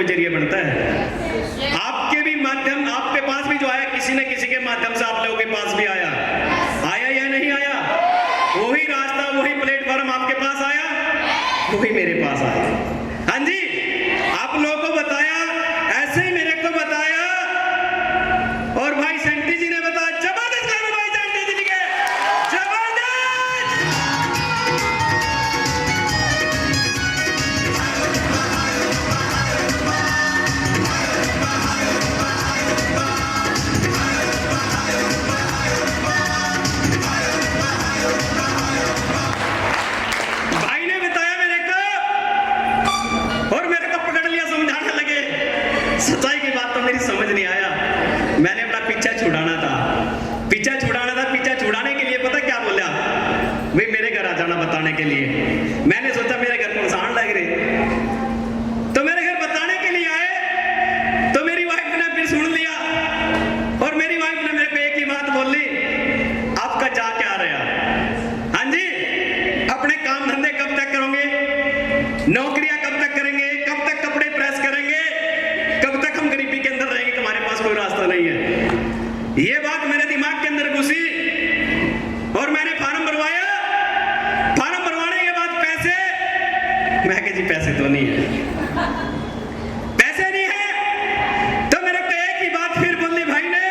जरिए बनता है। आपके भी माध्यम, आपके पास भी जो आया किसी न किसी के माध्यम से आप लोगों के पास भी आया या नहीं आया? वही रास्ता, वही प्लेटफॉर्म आपके पास आया, वही मेरे पास आया। हाँ जी, आप लोगों को बताया, ऐसे ही मेरे को बताया, और भाई सेंटी जी ने बताया। जबरदस्त काम है भाई सेंटी जी के, जबरदस्त। भाई ने बताया मेरे को, और मेरे को पकड़ लिया, समझाने लगे। सच्चाई की बात तो मेरी समझ नहीं आया। मैंने अपना पीछा छुड़ाना था, पीछा छुड़ाना था। पीछा छुड़ाने के लिए पता क्या बोला? भाई मेरे घर आ जाना बताने के लिए। मैंने सोचा मेरे घर परेशान लग रहे, तो मेरे घर बताने के लिए आए। तो मेरी वाइफ ने फिर सुन लिया, और मेरी वाइफ ने मेरे को एक ही बात बोली, आपका जा क्या रहा? हाँ जी, अपने काम धंधे कब तक करोगे? नौकरियां कब तक करेंगे? कब तक कपड़े प्रेस करेंगे? कब तक हम गरीबी के अंदर रहेंगे? हमारे पास कोई रास्ता नहीं है। ये बात मेरे दिमाग के अंदर घुसी, और मैंने फार्म भरवाया। फार्म भरवाने के बाद पैसे, मैं कहा जी पैसे तो नहीं है, पैसे नहीं है। तो मेरे को एक ही बात फिर बोली भाई ने,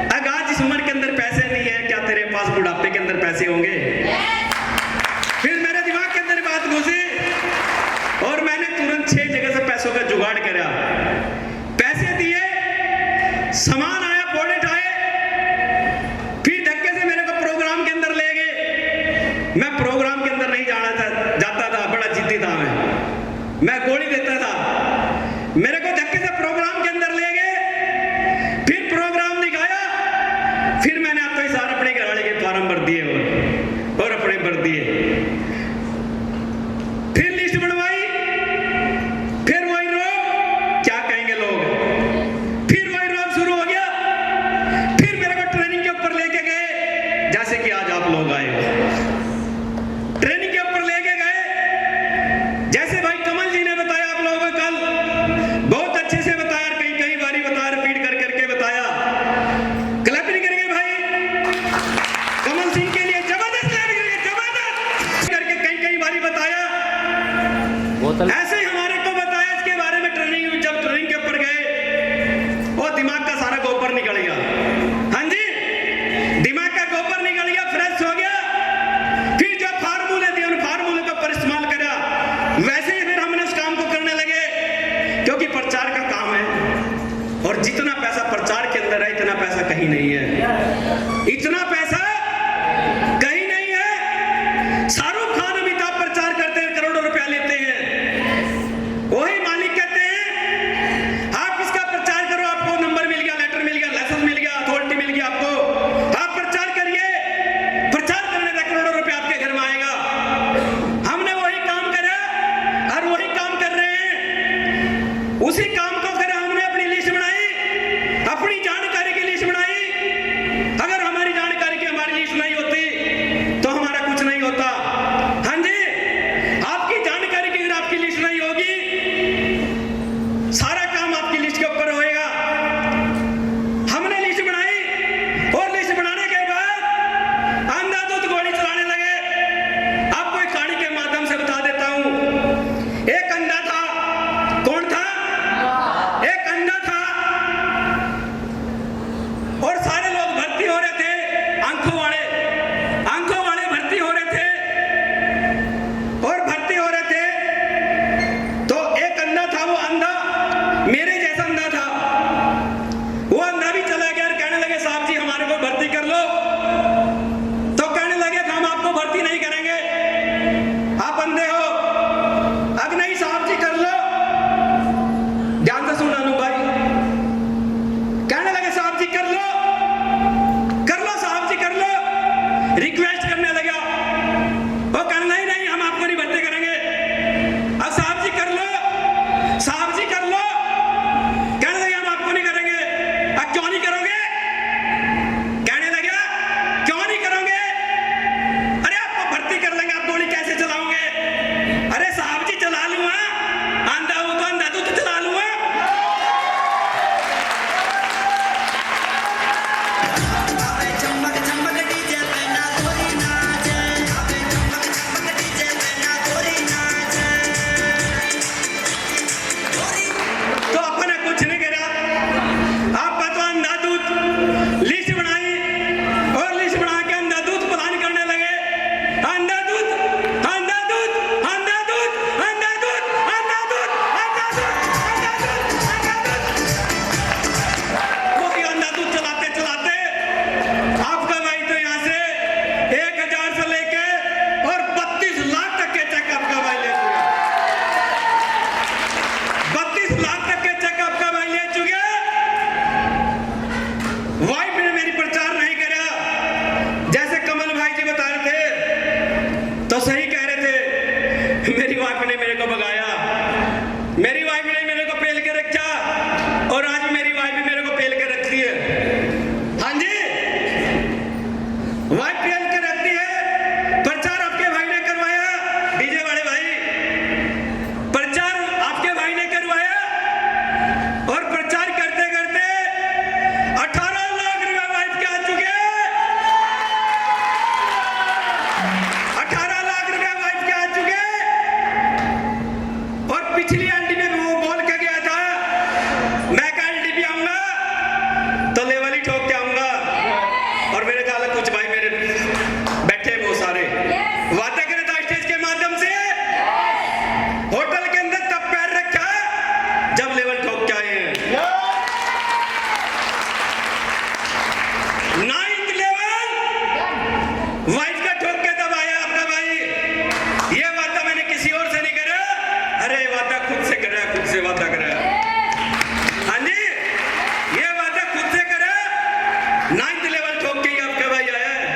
अगर आज इस उम्र के अंदर पैसे नहीं है, क्या तेरे पास बुढ़ापे के अंदर पैसे होंगे? फिर मेरे दिमाग के अंदर बात घुसी, और मैंने तुरंत 6 जगह से पैसों का जुगाड़ करा। पैसे दिए, सामान आया, प्रोडक्ट आए। फिर धक्के से मेरे को प्रोग्राम के अंदर ले गए। मैं प्रोग्राम के अंदर नहीं जाता था, बड़ा जिद्दी था मैं गोली देता था। मेरे को धक्के से प्रोग्राम के अंदर ले गए, फिर प्रोग्राम दिखाया। फिर मैंने आप तो सारे अपने घर वाले के फॉर्म भर दिए, और अपने भर दिए। फिर लिस्ट बनवाई, फिर वही रोग, क्या कहेंगे लोग, फिर वही रोग शुरू हो गया। फिर मेरे को ट्रेनिंग के ऊपर लेके गए, जैसे कि आज आप लोग आए हो। ट्रेनिंग के ऊपर लेके गए, जैसे भाई कमल जी ने बताया आप लोगों को कल, बहुत अच्छे से बताया, कई बारी बताया, रिपीट कर करके बताया। क्लैपिंग करेंगे भाई कमल सिंह के लिए, जबरदस्त जबरदस्त करके कई बारी बताया। ऐसे ही हमारे को बताया इसके बारे में ट्रेनिंग में। जब ट्रेनिंग के ऊपर गए, वो दिमाग का सारा गोबर निकल गया। हाँ जी, दिमाग का गोबर निकल गया, फ्रेश हो गया। फिर जो फार्मूले दिए, उन फार्मूले का पर इस्तेमाल करा। वैसे ही फिर हमने उस काम को करने लगे, क्योंकि प्रचार का काम है, और जितना पैसा प्रचार के अंदर है, इतना पैसा कहीं नहीं है। इतना पैसा कहीं नहीं है। शाहरुख खान, अमिताभ प्रचार करते हैं, करोड़ों रुपया लेते हैं। वही मालिक कहते हैं आप किसका प्रचार करो, आपको नंबर मिल गया, लेटर मिल गया, लाइसेंस मिल गया, अथॉरिटी मिल गया, आपको आप प्रचार करिए। प्रचार करने का करोड़ों रुपया आपके घर में आएगा। हमने वही काम करा, और वही काम कर रहे हैं। उसी काम को करा हमने, अपनी लिस्ट बनाई, अपनी जानकारी की लिस्ट बनाई। अगर हमारी जानकारी की हमारी लिस्ट नहीं होती तो हमारा कुछ नहीं होता। हाँ जी, आपकी जानकारी की अगर आपकी लिस्ट नहीं होगी, सारा काम आपकी लिस्ट के ऊपर होएगा। हमने लिस्ट बनाई, और लिस्ट बनाने के बाद अंधाधुंध गोली चलाने लगे। आपको एक कहानी के माध्यम से बता देता हूं। एक अंधा था, कौन था? एक अंधा था, और सारे लोग भर्ती हो रहे थे, आंखों वाले भर्ती हो रहे थे, और भर्ती हो रहे थे। तो एक अंधा था, वो अंधा मेरे जैसा अंधा था। वो अंधा भी चला गया, और कहने लगे साहब जी हमारे को भर्ती कर लो। तो कहने लगे हम आपको भर्ती नहीं करेंगे, आप अंधे हो। अब नहीं साहब जी कर लो। ध्यान से सुन अनु भाई, कहने लगे साहब जी कर लो, साहब जी कर लो, रिक्वेस्ट करने लगा। वो कहने नहीं नहीं हम आपको नहीं भर्ती करेंगे। अब साहब जी कर लो, साहब जी कर लो, कहने लगे हम आपको नहीं करेंगे। अब क्यों नहीं करोगे? कहने लगा क्यों नहीं करोगे? अरे आपको भर्ती कर लेंगे, आप गोली कैसे चलाओगे? अरे साहब जी चला लूंगा, अंधा हूं तो अंधाधुंध चला लूंगा। वाइफ का ठोक के तब आया आपका भाई। ये वादा मैंने किसी और से नहीं करा, अरे वादा खुद से करा, खुद से वादा करा। हाँ जी, ये वादा खुद से करा। 9th लेवल ठोक के ही आपका भाई आया है,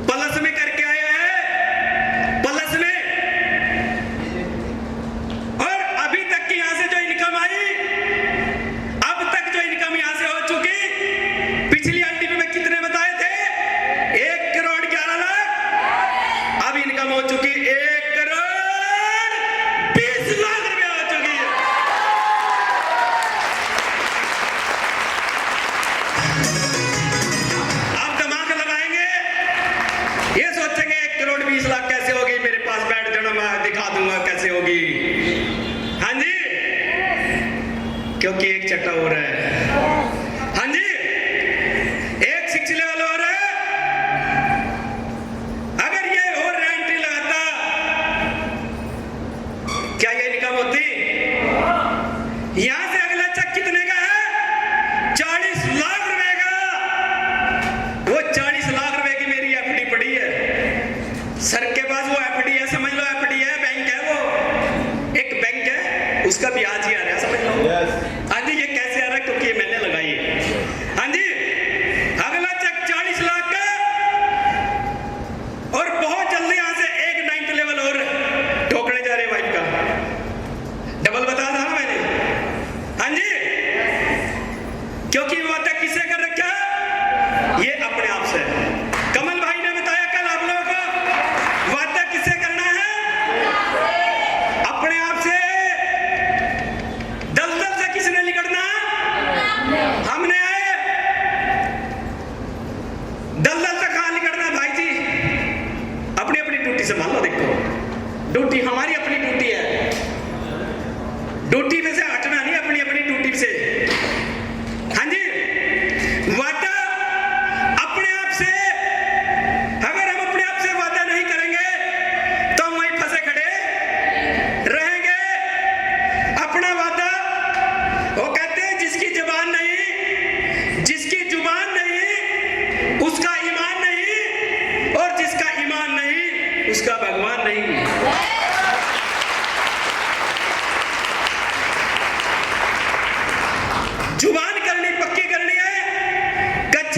प्लस में करके आया है, प्लस में। और अभी तक की यहां से जो इनकम आई, अब तक जो इनकम यहां से हो चुकी, पिछली आईटीपी में कितने बताए थे? 1 करोड़ 11 लाख। अब इनकम हो चुकी 1 करोड़ 20 लाख रुपया हो चुकी है। अब दिमाग लगाएंगे, ये सोचेंगे 1 करोड़ 20 लाख कैसे होगी, मेरे पास बैठ जाना, मैं दिखा दूंगा कैसे होगी। हाँ जी, क्योंकि एक चट्टा हो रहा है। हाँ जी, एक 6 लेवल हो रहा है। अगर ये और एंट्री लगाता, क्या ये इनकम होती? यहां से अगला चेक कितने का है? 40 लाख रुपए का। वो 40 लाख रुपए की मेरी एफडी पड़ी है सर के पास। वो एफडी है, समझ लो एफडी है, बैंक है, वो एक बैंक है, उसका ब्याज ही आ रहा है, समझ लो। हाँ जी, ये कैसे आ रहा है? क्योंकि ये मैंने लगाई है। हाँ जी, अगला चेक 40 लाख का, और बहुत जल्दी यहां से एक 9th लेवल और ठोकने जा रहे वाइफ का। डबल बता था ना मैंने। हाँ जी, क्योंकि वादा किससे कर रखा? ये अपने आप से। कमल भाई ने बताया कल आप लोगों को, वादा किससे करना है? अपने आप से। दलदल से किसने निकलना? हमने आए। दलदल से कहां निकलना भाई जी? अपनी अपनी ड्यूटी संभालो। देखो, ड्यूटी हमारी